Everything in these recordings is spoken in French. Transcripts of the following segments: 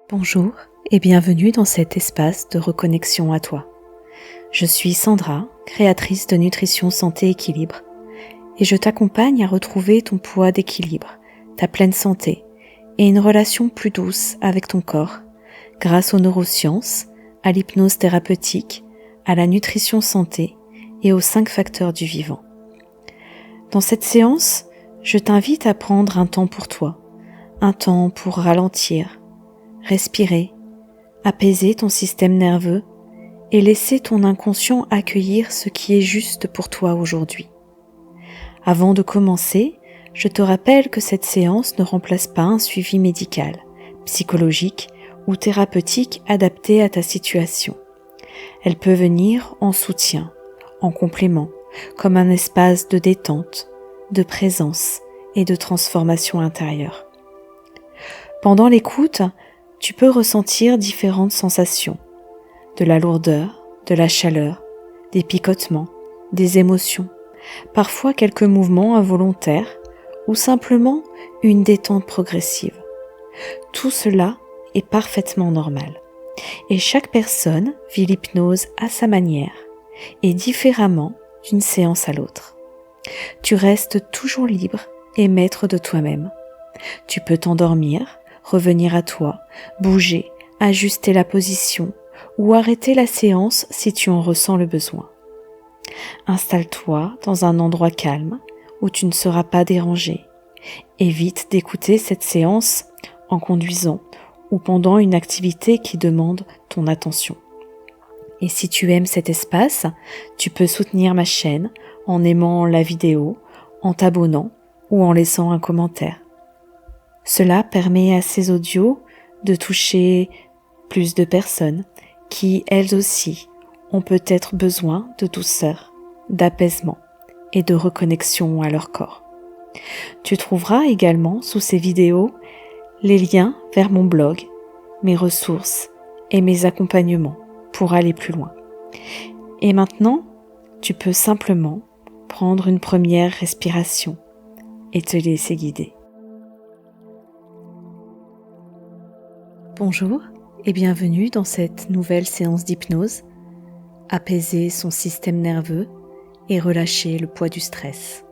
Bonjour et bienvenue dans cet espace de reconnexion à toi. Je suis Sandra, créatrice de Nutrition Santé Équilibre, et je t'accompagne à retrouver ton poids d'équilibre, ta pleine santé et une relation plus douce avec ton corps grâce aux neurosciences, à l'hypnose thérapeutique, à la nutrition santé et aux 5 facteurs du vivant. Dans cette séance, je t'invite à prendre un temps pour toi, un temps pour ralentir, respirer, apaiser ton système nerveux et laisser ton inconscient accueillir ce qui est juste pour toi aujourd'hui. Avant de commencer, je te rappelle que cette séance ne remplace pas un suivi médical, psychologique ou thérapeutique adapté à ta situation. Elle peut venir en soutien, en complément, comme un espace de détente, de présence et de transformation intérieure. Pendant l'écoute, tu peux ressentir différentes sensations, de la lourdeur, de la chaleur, des picotements, des émotions, parfois quelques mouvements involontaires ou simplement une détente progressive. Tout cela est parfaitement normal et chaque personne vit l'hypnose à sa manière et différemment d'une séance à l'autre. Tu restes toujours libre et maître de toi-même. Tu peux t'endormir, revenir à toi, bouger, ajuster la position ou arrêter la séance si tu en ressens le besoin. Installe-toi dans un endroit calme où tu ne seras pas dérangé. Évite d'écouter cette séance en conduisant ou pendant une activité qui demande ton attention. Et si tu aimes cet espace, tu peux soutenir ma chaîne en aimant la vidéo, en t'abonnant ou en laissant un commentaire. Cela permet à ces audios de toucher plus de personnes qui, elles aussi, ont peut-être besoin de douceur, d'apaisement et de reconnexion à leur corps. Tu trouveras également sous ces vidéos les liens vers mon blog, mes ressources et mes accompagnements pour aller plus loin. Et maintenant, tu peux simplement prendre une première respiration et te laisser guider. Bonjour et bienvenue dans cette nouvelle séance d'hypnose. Apaiser son système nerveux et relâcher le poids du stress.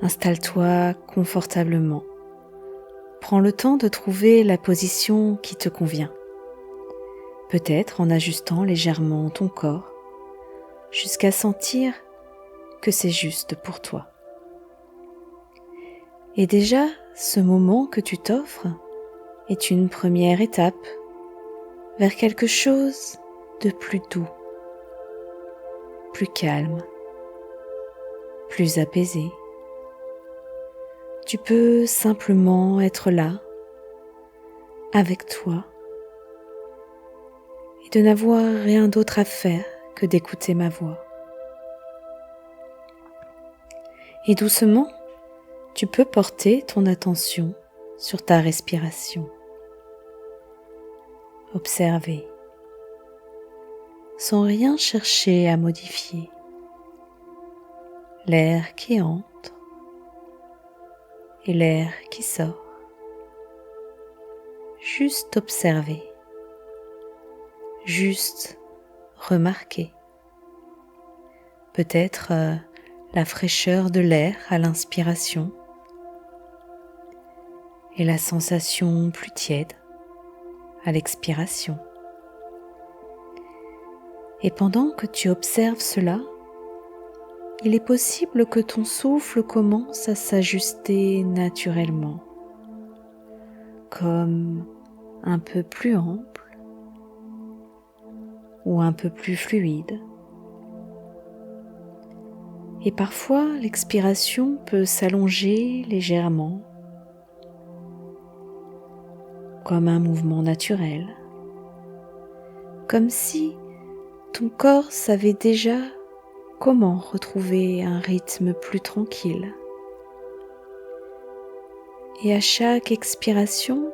Installe-toi confortablement. Prends le temps de trouver la position qui te convient. Peut-être en ajustant légèrement ton corps jusqu'à sentir que c'est juste pour toi. Et déjà, ce moment que tu t'offres est une première étape vers quelque chose de plus doux, plus calme, plus apaisé. Tu peux simplement être là, avec toi, et de n'avoir rien d'autre à faire que d'écouter ma voix. Et doucement, tu peux porter ton attention sur ta respiration. Observer, sans rien chercher à modifier. L'air qui entre et l'air qui sort. Juste observer, juste remarquer. Peut-être la fraîcheur de l'air à l'inspiration et la sensation plus tiède à l'expiration. Et pendant que tu observes cela, il est possible que ton souffle commence à s'ajuster naturellement, comme un peu plus ample ou un peu plus fluide. Et parfois, l'expiration peut s'allonger légèrement, comme un mouvement naturel, comme si ton corps savait déjà comment retrouver un rythme plus tranquille. Et à chaque expiration,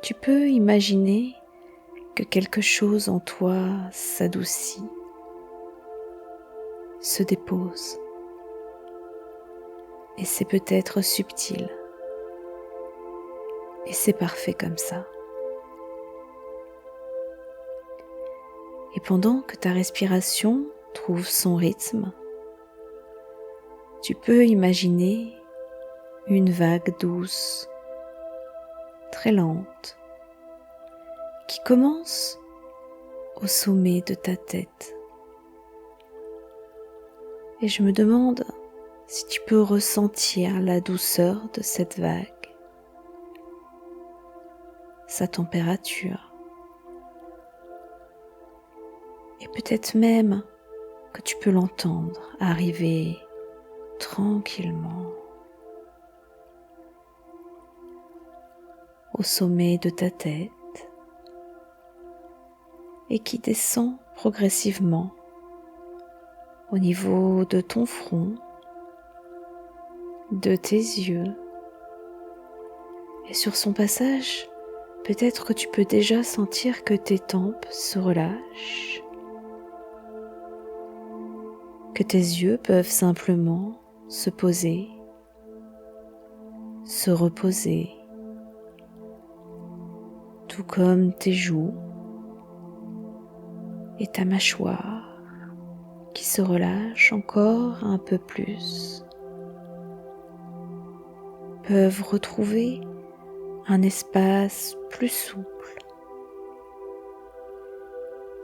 tu peux imaginer que quelque chose en toi s'adoucit, se dépose. Et c'est peut-être subtil, Et c'est parfait comme ça. Et pendant que ta respiration trouve son rythme, tu peux imaginer une vague douce, très lente, qui commence au sommet de ta tête. Et je me demande si tu peux ressentir la douceur de cette vague, sa température, et peut-être même que tu peux l'entendre arriver tranquillement au sommet de ta tête et qui descend progressivement au niveau de ton front, de tes yeux. Et sur son passage, peut-être que tu peux déjà sentir que tes tempes se relâchent, que tes yeux peuvent simplement se poser, se reposer, tout comme tes joues et ta mâchoire qui se relâche encore un peu plus, peuvent retrouver un espace plus souple.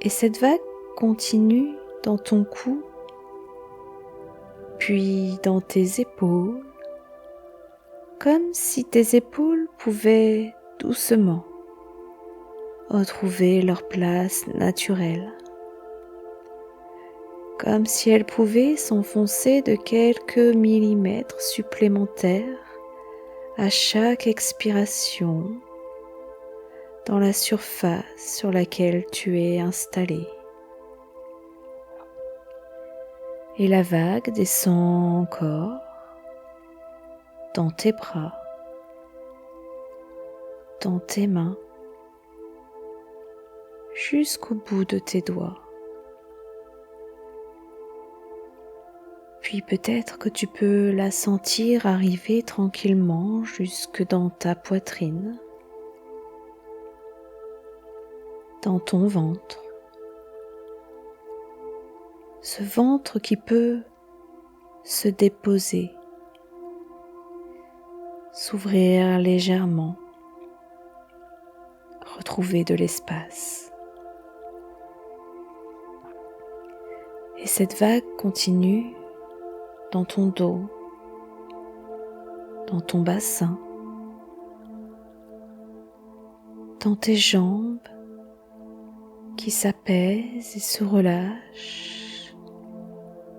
Et cette vague continue dans ton cou, puis dans tes épaules, comme si tes épaules pouvaient doucement retrouver leur place naturelle, comme si elles pouvaient s'enfoncer de quelques millimètres supplémentaires à chaque expiration dans la surface sur laquelle tu es installé. Et la vague descend encore dans tes bras, dans tes mains, jusqu'au bout de tes doigts. Puis peut-être que tu peux la sentir arriver tranquillement jusque dans ta poitrine, dans ton ventre. Ce ventre qui peut se déposer, s'ouvrir légèrement, retrouver de l'espace. Et cette vague continue dans ton dos, dans ton bassin, dans tes jambes qui s'apaisent et se relâchent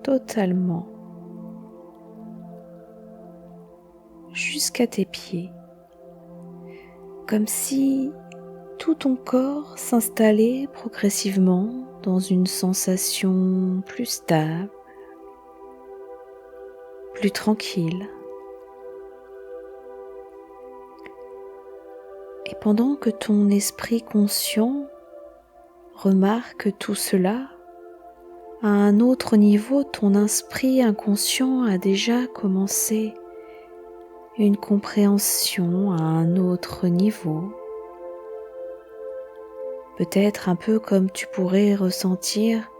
totalement jusqu'à tes pieds, comme si tout ton corps s'installait progressivement dans une sensation plus stable, plus tranquille. Et pendant que ton esprit conscient remarque tout cela, à un autre niveau, ton esprit inconscient a déjà commencé une compréhension à un autre niveau. Peut-être un peu comme tu pourrais ressentir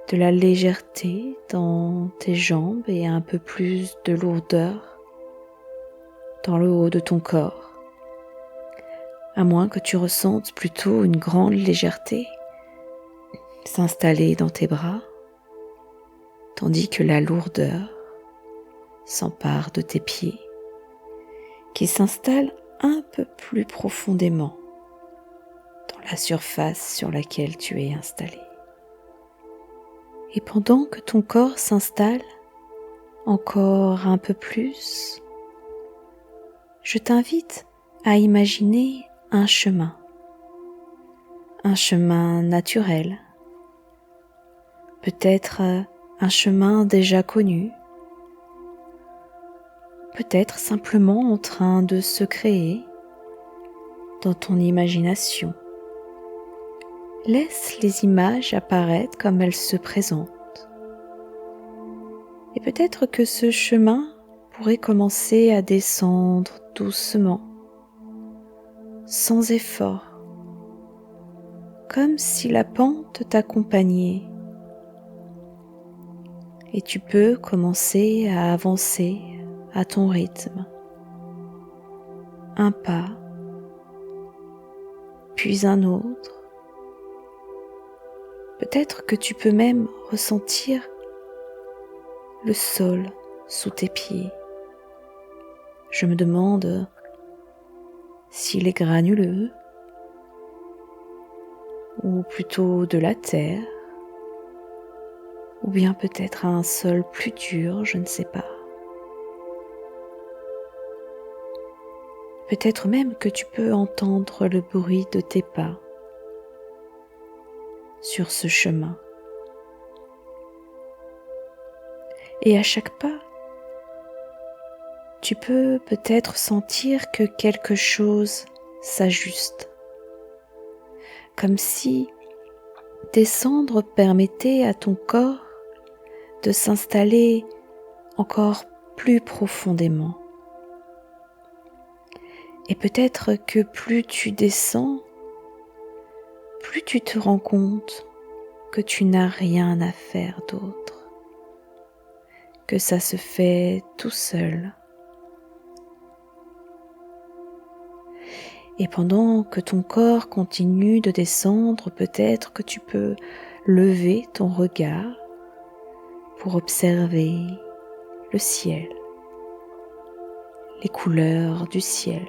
de la légèreté dans tes jambes et un peu plus de lourdeur dans le haut de ton corps, à moins que tu ressentes plutôt une grande légèreté s'installer dans tes bras, tandis que la lourdeur s'empare de tes pieds, qui s'installe un peu plus profondément dans la surface sur laquelle tu es installé. Et pendant que ton corps s'installe encore un peu plus, je t'invite à imaginer un chemin naturel, peut-être un chemin déjà connu, peut-être simplement en train de se créer dans ton imagination. Laisse les images apparaître comme elles se présentent. Et peut-être que ce chemin pourrait commencer à descendre doucement sans effort, comme si la pente t'accompagnait. Et tu peux commencer à avancer à ton rythme, un pas, puis un autre. Peut-être que tu peux même ressentir le sol sous tes pieds. Je me demande s'il est granuleux ou plutôt de la terre, ou bien peut-être un sol plus dur, je ne sais pas. Peut-être même que tu peux entendre le bruit de tes pas sur ce chemin. Et à chaque pas, tu peux peut-être sentir que quelque chose s'ajuste, comme si descendre permettait à ton corps de s'installer encore plus profondément. Et peut-être que plus tu descends, plus tu te rends compte que tu n'as rien à faire d'autre, que ça se fait tout seul. Et pendant que ton corps continue de descendre, peut-être que tu peux lever ton regard pour observer le ciel, les couleurs du ciel,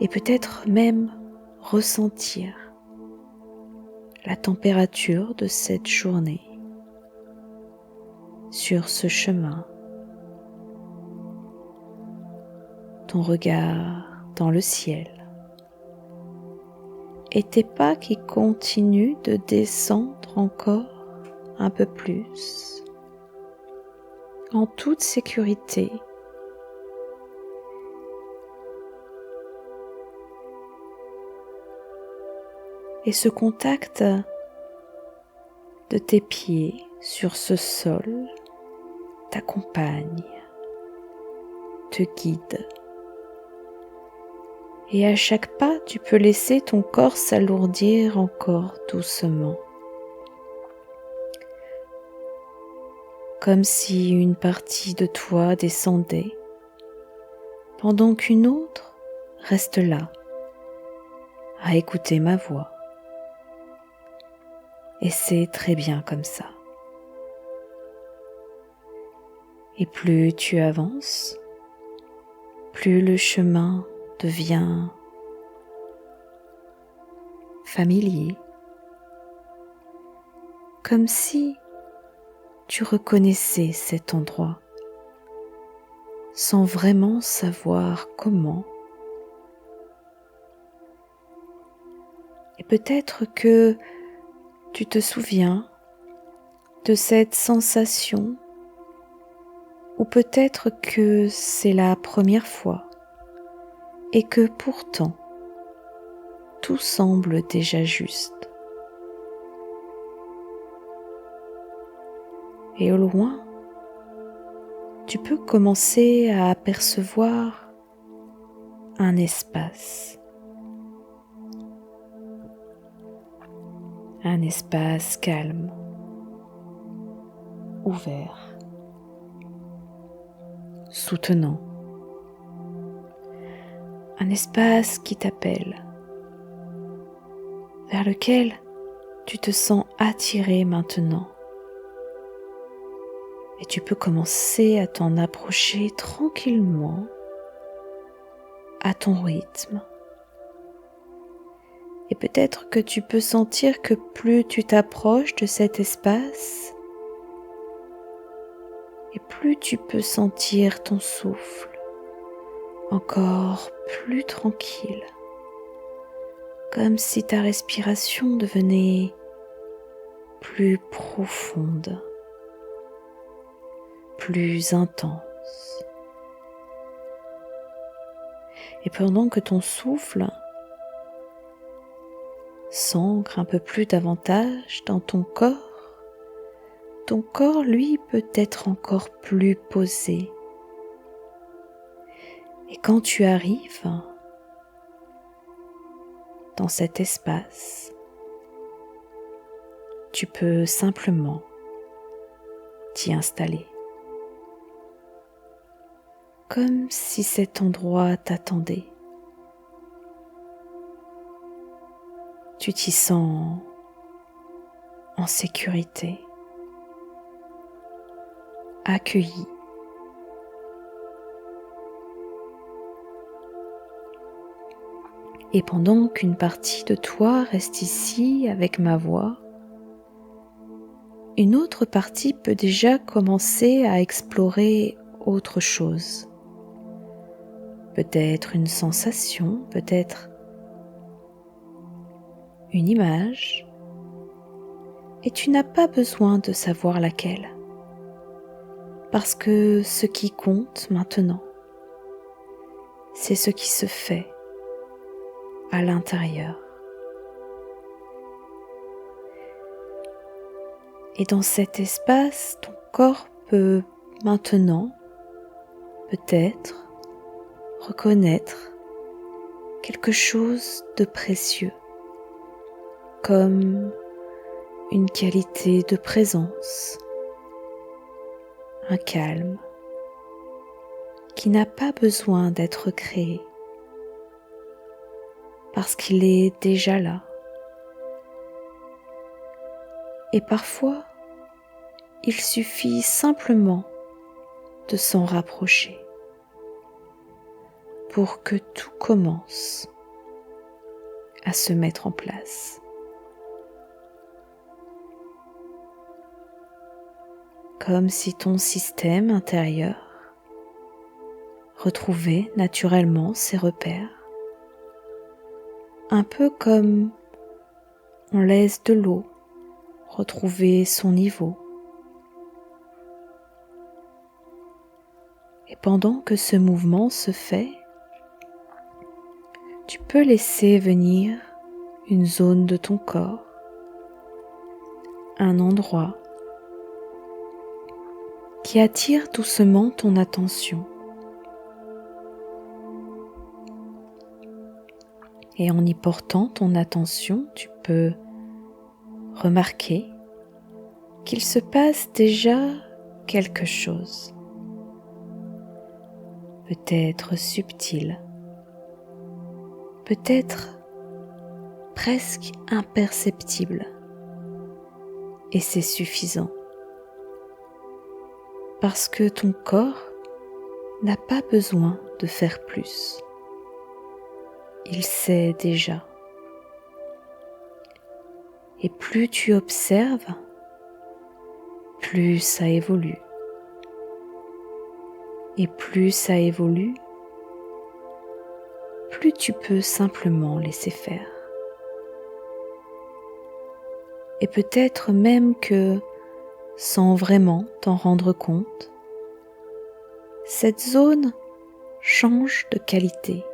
et peut-être même ressentir la température de cette journée sur ce chemin. Ton regard dans le ciel et tes pas qui continuent de descendre encore un peu plus en toute sécurité. Et ce contact de tes pieds sur ce sol t'accompagne, te guide. Et à chaque pas, tu peux laisser ton corps s'alourdir encore doucement. Comme si une partie de toi descendait, pendant qu'une autre reste là, à écouter ma voix. Et c'est très bien comme ça. Et plus tu avances, plus le chemin devient familier, comme si tu reconnaissais cet endroit sans vraiment savoir comment. Et peut-être que tu te souviens de cette sensation, ou peut-être que c'est la première fois et que pourtant tout semble déjà juste. Et au loin, tu peux commencer à apercevoir un espace. Un espace calme, ouvert, soutenant. Un espace qui t'appelle, vers lequel tu te sens attiré maintenant. Et tu peux commencer à t'en approcher tranquillement, à ton rythme. Et peut-être que tu peux sentir que plus tu t'approches de cet espace, et plus tu peux sentir ton souffle encore plus tranquille, comme si ta respiration devenait plus profonde, plus intense. Et pendant que ton souffle s'ancre un peu plus davantage dans ton corps lui peut être encore plus posé. Et quand tu arrives dans cet espace, tu peux simplement t'y installer, comme si cet endroit t'attendait. Tu t'y sens en sécurité, accueilli. Et pendant qu'une partie de toi reste ici avec ma voix, une autre partie peut déjà commencer à explorer autre chose. Peut-être une sensation, peut-être une image, et tu n'as pas besoin de savoir laquelle, parce que ce qui compte maintenant, c'est ce qui se fait à l'intérieur. Et dans cet espace, ton corps peut maintenant, peut-être, reconnaître quelque chose de précieux, comme une qualité de présence, un calme qui n'a pas besoin d'être créé, parce qu'il est déjà là. Et parfois, il suffit simplement de s'en rapprocher pour que tout commence à se mettre en place. Comme si ton système intérieur retrouvait naturellement ses repères, un peu comme on laisse de l'eau retrouver son niveau. Et pendant que ce mouvement se fait, tu peux laisser venir une zone de ton corps, un endroit qui attire doucement ton attention. Et en y portant ton attention, tu peux remarquer qu'il se passe déjà quelque chose, peut-être subtil, peut-être presque imperceptible, et c'est suffisant, parce que ton corps n'a pas besoin de faire plus. Il sait déjà. Et plus tu observes, plus ça évolue. Et plus ça évolue, plus tu peux simplement laisser faire. Et peut-être même que, sans vraiment t'en rendre compte, cette zone change de qualité,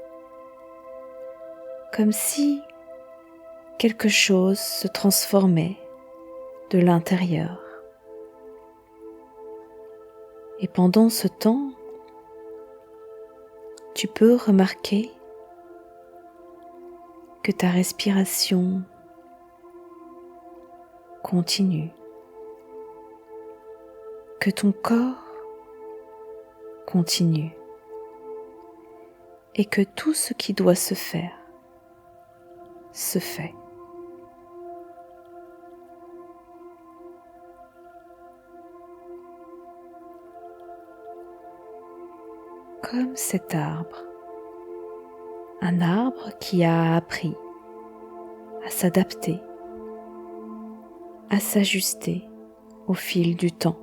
comme si quelque chose se transformait de l'intérieur. Et pendant ce temps, tu peux remarquer que ta respiration continue, que ton corps continue et que tout ce qui doit se faire se fait. Comme cet arbre, un arbre qui a appris à s'adapter, à s'ajuster au fil du temps,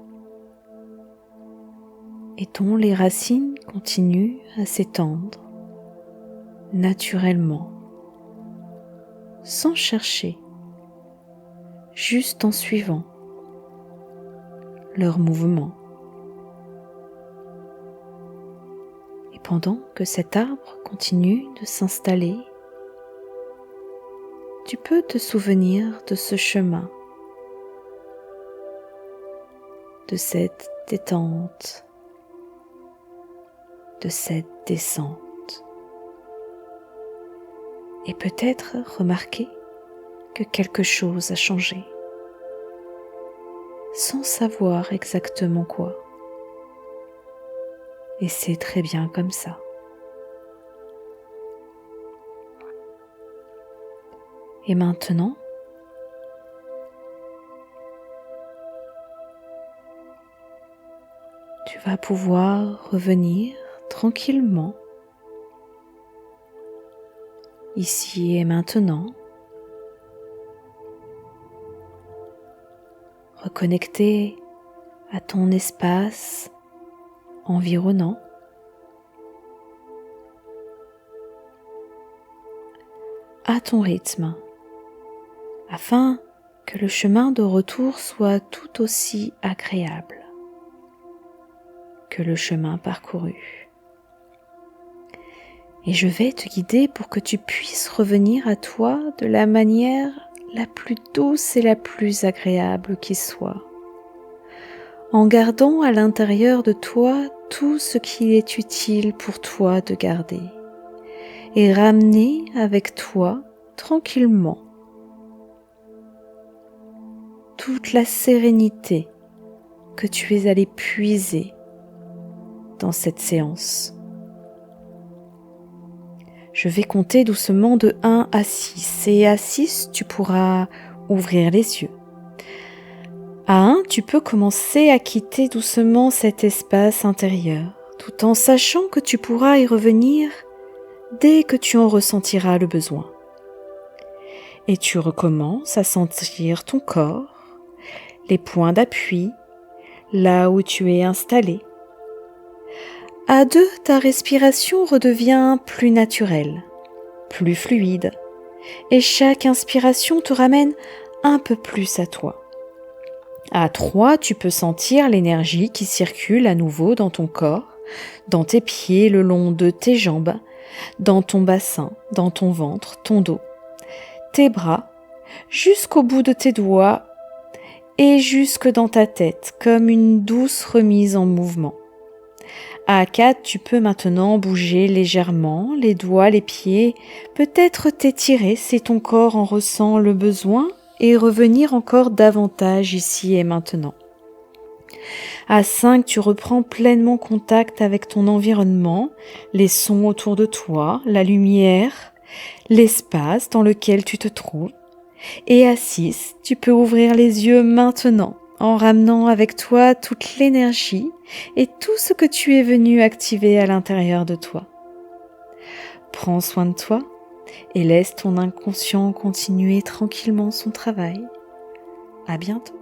et dont les racines continuent à s'étendre naturellement, sans chercher, juste en suivant leur mouvement. Et pendant que cet arbre continue de s'installer, tu peux te souvenir de ce chemin, de cette détente, de cette descente. et peut-être remarquer que quelque chose a changé, sans savoir exactement quoi. Et c'est très bien comme ça. Et maintenant, tu vas pouvoir revenir tranquillement, ici et maintenant, reconnecter à ton espace environnant, à ton rythme, afin que le chemin de retour soit tout aussi agréable que le chemin parcouru. Et je vais te guider pour que tu puisses revenir à toi de la manière la plus douce et la plus agréable qui soit, en gardant à l'intérieur de toi tout ce qui est utile pour toi de garder, et ramener avec toi tranquillement toute la sérénité que tu es allé puiser dans cette séance. Je vais compter doucement de 1 à 6 et à 6 tu pourras ouvrir les yeux. À 1 tu peux commencer à quitter doucement cet espace intérieur tout en sachant que tu pourras y revenir dès que tu en ressentiras le besoin. Et tu recommences à sentir ton corps, les points d'appui, là où tu es installé. À 2, ta respiration redevient plus naturelle, plus fluide, et chaque inspiration te ramène un peu plus à toi. À 3, tu peux sentir l'énergie qui circule à nouveau dans ton corps, dans tes pieds, le long de tes jambes, dans ton bassin, dans ton ventre, ton dos, tes bras, jusqu'au bout de tes doigts et jusque dans ta tête, comme une douce remise en mouvement. À 4, tu peux maintenant bouger légèrement les doigts, les pieds, peut-être t'étirer si ton corps en ressent le besoin et revenir encore davantage ici et maintenant. À 5, tu reprends pleinement contact avec ton environnement, les sons autour de toi, la lumière, l'espace dans lequel tu te trouves. Et à 6, tu peux ouvrir les yeux maintenant en ramenant avec toi toute l'énergie et tout ce que tu es venu activer à l'intérieur de toi. Prends soin de toi et laisse ton inconscient continuer tranquillement son travail. À bientôt.